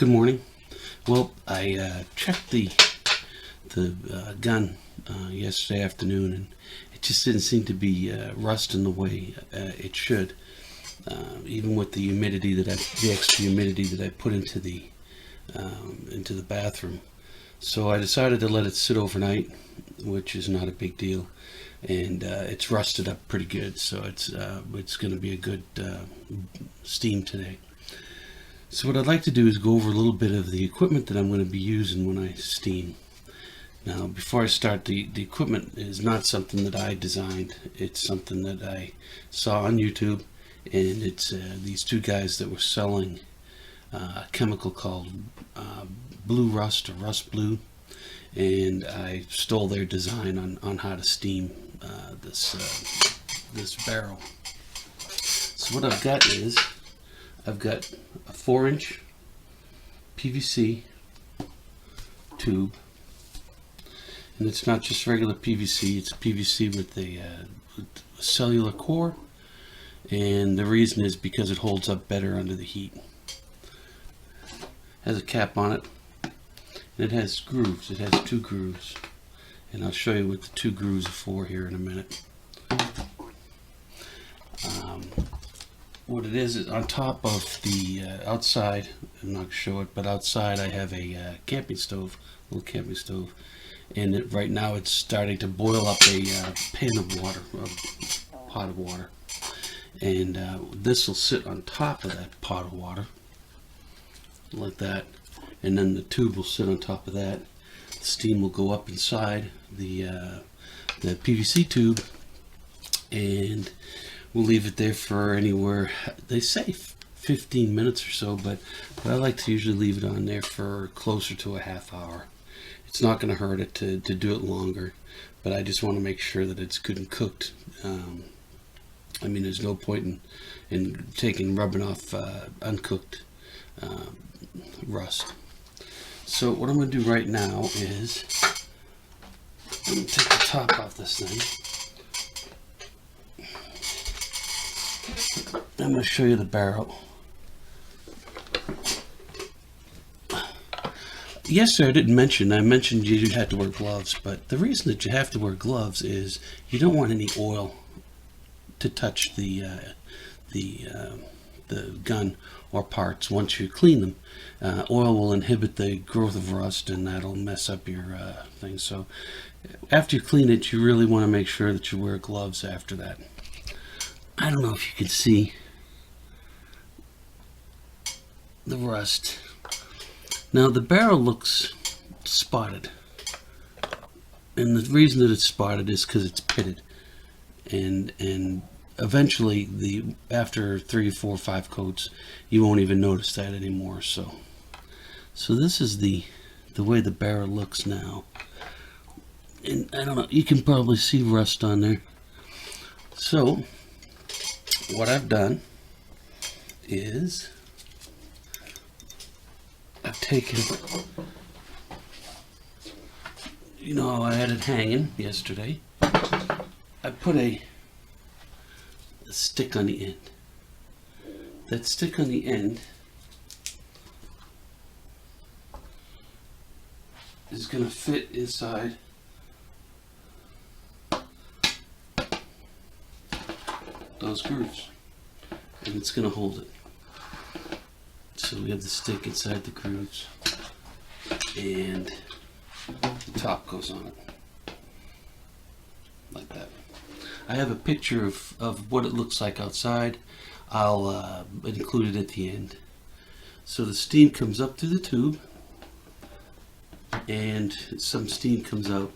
Good morning. Well, I checked the gun yesterday afternoon, and it just didn't seem to be rusting the way it should. Even with the humidity the extra humidity that I put into the bathroom. So I decided to let it sit overnight, which is not a big deal, and it's rusted up pretty good. So it's going to be a good steam today. So what I'd like to do is go over a little bit of the equipment that I'm going to be using when I steam. Now, before I start, the equipment is not something that I designed. It's something that I saw on YouTube, and it's these two guys that were selling a chemical called Blue Rust or Rust Blue, and I stole their design on how to steam this barrel. So what I've got is I've got a 4-inch PVC tube, and it's not just regular PVC, it's PVC with a cellular core, and the reason is because it holds up better under the heat. It has a cap on it, and it has grooves. It has 2 grooves, and I'll show you what the 2 grooves are for here in a minute. What it is on top of the outside, I'm not going to show it, but outside I have a camping stove, little camping stove, and right now it's starting to boil up a pan of water, a pot of water, and this will sit on top of that pot of water, like that, and then the tube will sit on top of that. The steam will go up inside the PVC tube, and we'll leave it there for anywhere, they say 15 minutes or so, but I like to usually leave it on there for closer to a half hour. It's not going to hurt it to do it longer, but I just want to make sure that it's good and cooked. I mean, there's no point in rubbing off uncooked rust. So what I'm going to do right now is I'm going to take the top off this thing. I'm going to show you the barrel. Yesterday I mentioned you had to wear gloves, but the reason that you have to wear gloves is you don't want any oil to touch the gun or parts once you clean them. Oil will inhibit the growth of rust, and that'll mess up your thing. So after you clean it, you really want to make sure that you wear gloves after that. I don't know if you can see the rust. Now the barrel looks spotted, and the reason that it's spotted is because it's pitted, and eventually after 3, 4, 5 coats you won't even notice that anymore. So this is the way the barrel looks now, and I don't know, you can probably see rust on there. So what I've done is I've taken, I had it hanging yesterday. I put a stick on the end. That stick on the end is going to fit inside those grooves, and it's going to hold it. So we have the stick inside the grooves, and the top goes on it, like that. I have a picture of what it looks like outside. I'll include it at the end. So the steam comes up through the tube, and some steam comes out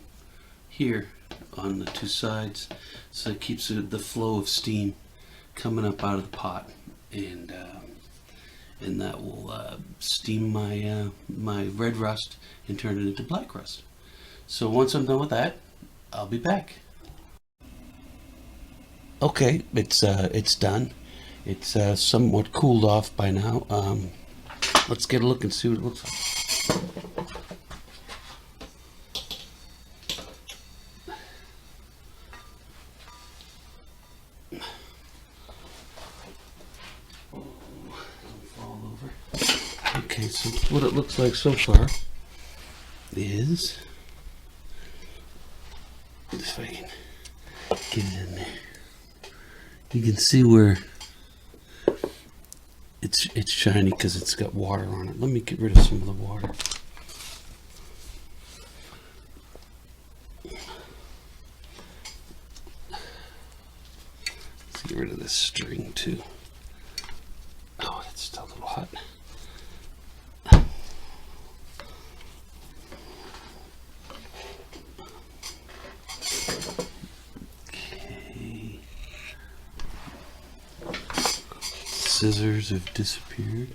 here on the 2 sides, so it keeps the flow of steam coming up out of the pot, and that will steam my red rust and turn it into black rust. So once I'm done with that, I'll be back. Okay, it's done. It's somewhat cooled off by now. Let's get a look and see what it looks like. Okay, so what it looks like so far is, if I can get it in there, you can see where it's shiny because it's got water on it. Let me get rid of some of the water. Let's get rid of this string too. Oh, that's still a little hot. Okay. Scissors have disappeared.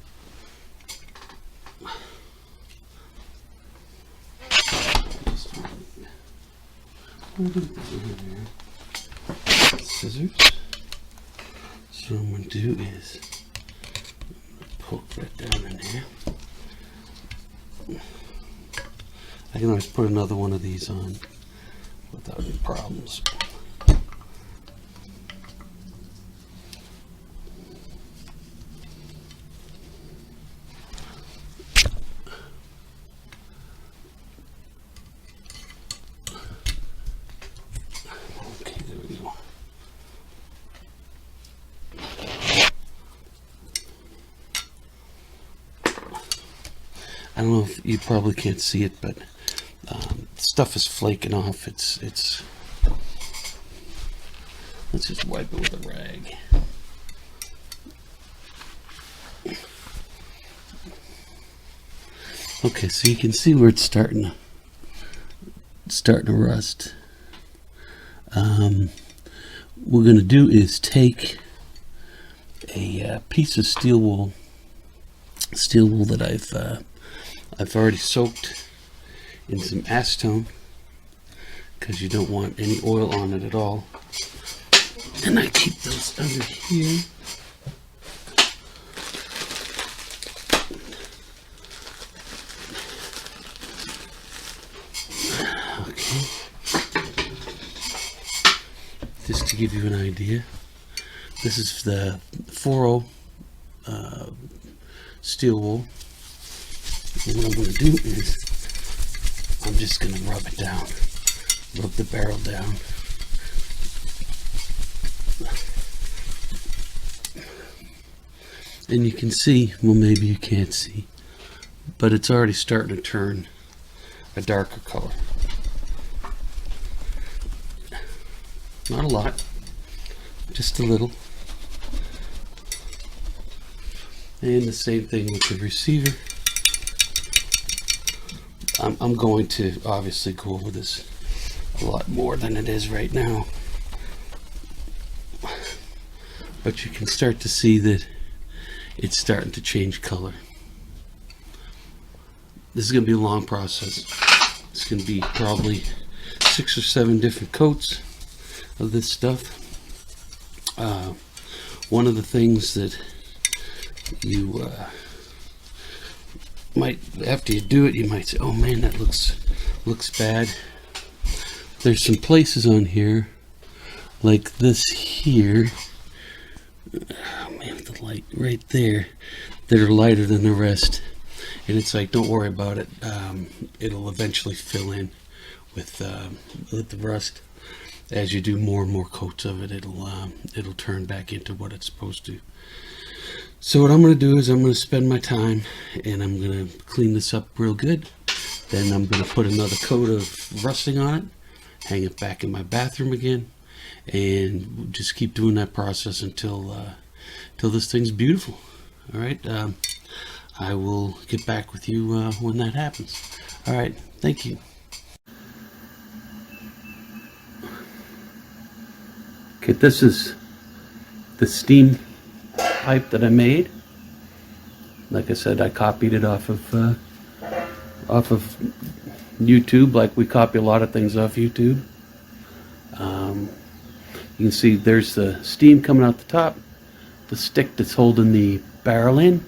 Scissors. So what I'm going to do is poke that down in there. I can always put another one of these on without any problems. Okay, there we go. I don't know if you probably can't see it, but stuff is flaking off. It's. Let's just wipe it with a rag. Okay, so you can see where it's starting to rust. What we're going to do is take a piece of steel wool that I've already soaked in some acetone, because you don't want any oil on it at all. And I keep those under here. Okay. Just to give you an idea, this is the 4.0 steel wool. And what I'm going to do is I'm just going to rub it down, rub the barrel down. And you can see, well, maybe you can't see, but it's already starting to turn a darker color. Not a lot, just a little. And the same thing with the receiver. I'm going to obviously go over this a lot more than it is right now, but you can start to see that it's starting to change color. This is going to be a long process. It's going to be probably 6 or 7 different coats of this stuff. One of the things that you might, after you do it, you might say, oh man, that looks bad. There's some places on here like this here, oh man, the light right there, that are lighter than the rest, and it's like, don't worry about it, it'll eventually fill in with the rust. As you do more and more coats of it, it'll turn back into what it's supposed to. So what I'm going to do is I'm going to spend my time and I'm going to clean this up real good. Then I'm going to put another coat of rusting on it, hang it back in my bathroom again, and just keep doing that process until this thing's beautiful. All right, I will get back with you when that happens. All right, thank you. Okay, this is the steam pipe that I made. Like I said, I copied it off of YouTube, like we copy a lot of things off YouTube. You can see there's the steam coming out the top, the stick that's holding the barrel in,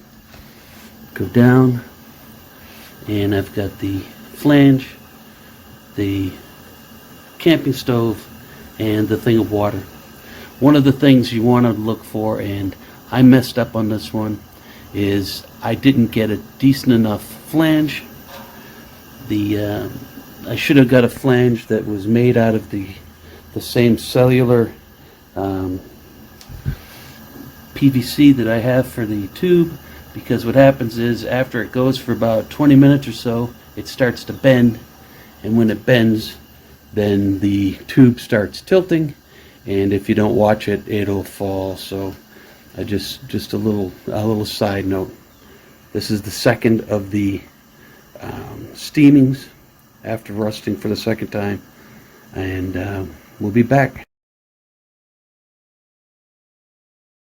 go down, and I've got the flange, the camping stove, and the thing of water. One of the things you want to look for, and I messed up on this one, is I didn't get a decent enough flange. I should have got a flange that was made out of the same cellular PVC that I have for the tube, because what happens is after it goes for about 20 minutes or so, it starts to bend, and when it bends, then the tube starts tilting, and if you don't watch it, it'll fall. So I just a little side note. This is the second of the steamings after rusting for the second time, and we'll be back.